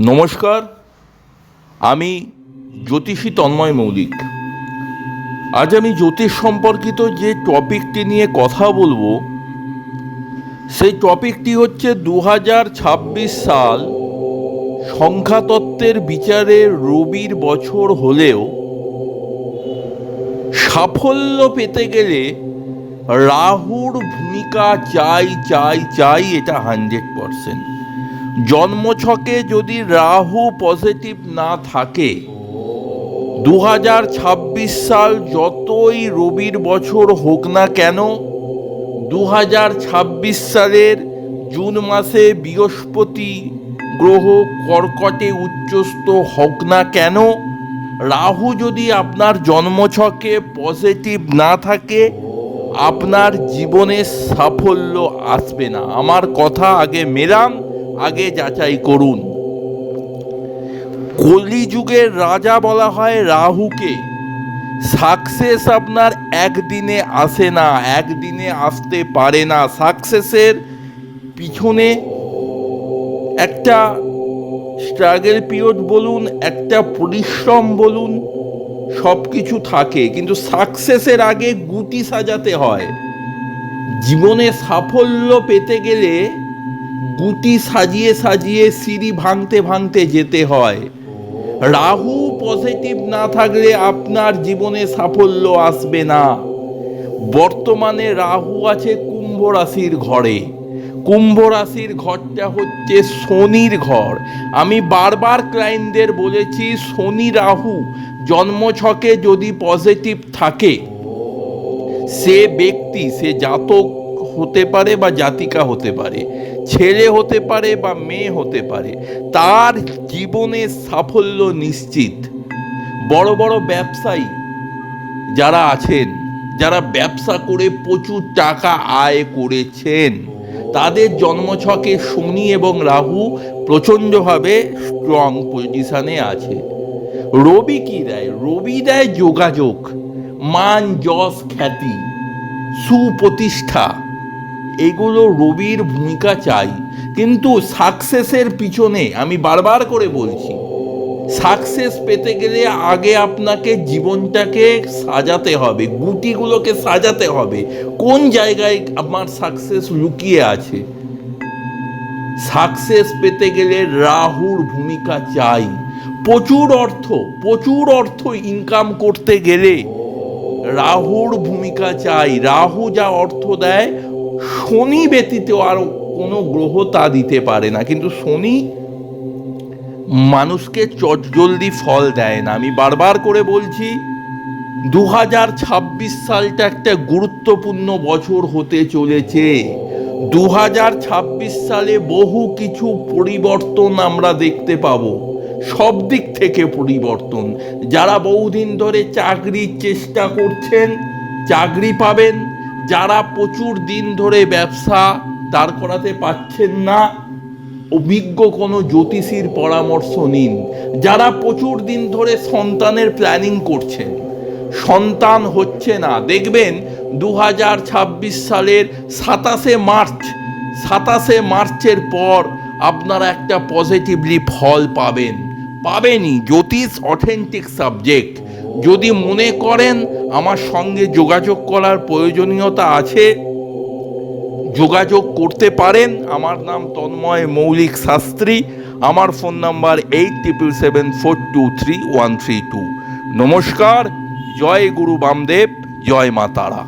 নমস্কার, আমি জ্যোতিষী তন্ময় মৌলিক। আজ আমি জ্যোতিষ সম্পর্কিত যে টপিকটি নিয়ে কথা বলবো সেই টপিকটি হচ্ছে 2026 সাল সংখ্যাতত্ত্বের বিচারে রবির বছর হলেও সাফল্য পেতে গেলে রাহুর ভূমিকা চাই, এটা 100%। জন্মছকে যদি রাহু পজিটিভ না থাকে 2026 সাল যতই রবির বছর হোক না কেন, 2026 সালের জুন মাসে বৃহস্পতি গ্রহ কর্কটে উচ্চস্থ হোক না কেন, রাহু যদি আপনার জন্মছকে পজিটিভ না থাকে আপনার জীবনে সাফল্য আসবে না। আমার কথা আগে মেলান, আগে যাচাই করুন। কলিযুগের রাজা বলা হয় রাহুকে। সাকসেস আপনার একদিনে আসে না, একদিনে আসতে পারে না। সাকসেসের পিছনে একটা স্ট্রাগল পিরিয়ড বলুন, একটা পরিশ্রম বলুন, সব কিছু থাকে, কিন্তু সাকসেসের আগে গুটি সাজাতে হয়। জীবনে সাফল্য পেতে গেলে গুটি সাজিয়ে সাজিয়ে সিঁড়ি ভাঙতে ভাঙতে যেতে হয়। রাহু পজিটিভ না থাকলে আপনার জীবনে সাফল্য আসবে না। বর্তমানে রাহু আছে কুম্ভ রাশির ঘরে। কুম্ভ রাশির ঘরটা হচ্ছে শনির ঘর। আমি বারবার ক্লায়েন্টদের বলেছি, শনি রাহু জন্মছকে যদি পজিটিভ থাকে সে ব্যক্তি, সে জাতক হতে পারে বা জাতিকা হতে পারে, ছেলে হতে পারে বা মেয়ে হতে পারে, তার জীবনে সাফল্য নিশ্চিত। বড় বড় ব্যবসায়ী যারা আছেন, যারা ব্যবসা করে প্রচুর টাকা আয় করেছেন, তাদের জন্মছকে শনি এবং রাহু প্রচণ্ডভাবে স্ট্রং পজিশনে আছে। রবি কি দেয়? রবি দেয় যোগাযোগ, মান, যশ, খ্যাতি, সুপ্রতিষ্ঠা। এগুলো রবির ভূমিকা চাই। কিন্তু সাকসেসের পিছনে আমি বারবার করে বলছি, সাকসেস পেতে গেলে আগে আপনাকে জীবনটাকে সাজাতে হবে, গুটিগুলোকে সাজাতে হবে। কোন জায়গায় আমার সাকসেস লুকিয়ে আছে? সাকসেস পেতে গেলে রাহুর ভূমিকা চাই। প্রচুর অর্থ ইনকাম করতে গেলে রাহুর ভূমিকা চাই। রাহু যা অর্থ দেয় শনি ব্যতীত আর কোনো গ্রহ তা দিতে পারে না। কিন্তু শনি মানুষকে চটজলদি ফল দেয় না। আমি বারবার করে বলছি, 2026 সালটা একটা গুরুত্বপূর্ণ বছর হতে চলেছে। 2026 সালে বহু কিছু পরিবর্তন আমরা দেখতে পাবো, সব দিক থেকে পরিবর্তন। যারা বহুদিন ধরে চাকরির চেষ্টা করছেন চাকরি পাবেন, যারা প্রচুর দিন ধরে ব্যবসা দাঁড় করাতে পারছেন না অভিজ্ঞ কোনো জ্যোতিষীর পরামর্শ নিন। যারা প্রচুর দিন ধরে সন্তানের প্ল্যানিং করছেন, সন্তান হচ্ছে না, দেখবেন 2026 সালের 27শে মার্চের পর আপনারা একটা পজিটিভলি ফল পাবেনই। জ্যোতিষ অথেন্টিক সাবজেক্ট। যদি মনে করেন আমার সঙ্গে যোগাযোগ করার প্রয়োজনীয়তা আছে, যোগাযোগ করতে পারেন। আমার নাম তন্ময় মৌলিক শাস্ত্রী। আমার ফোন নাম্বার 8777423132। নমস্কার। জয় গুরু বামদেব, জয় মা তারা।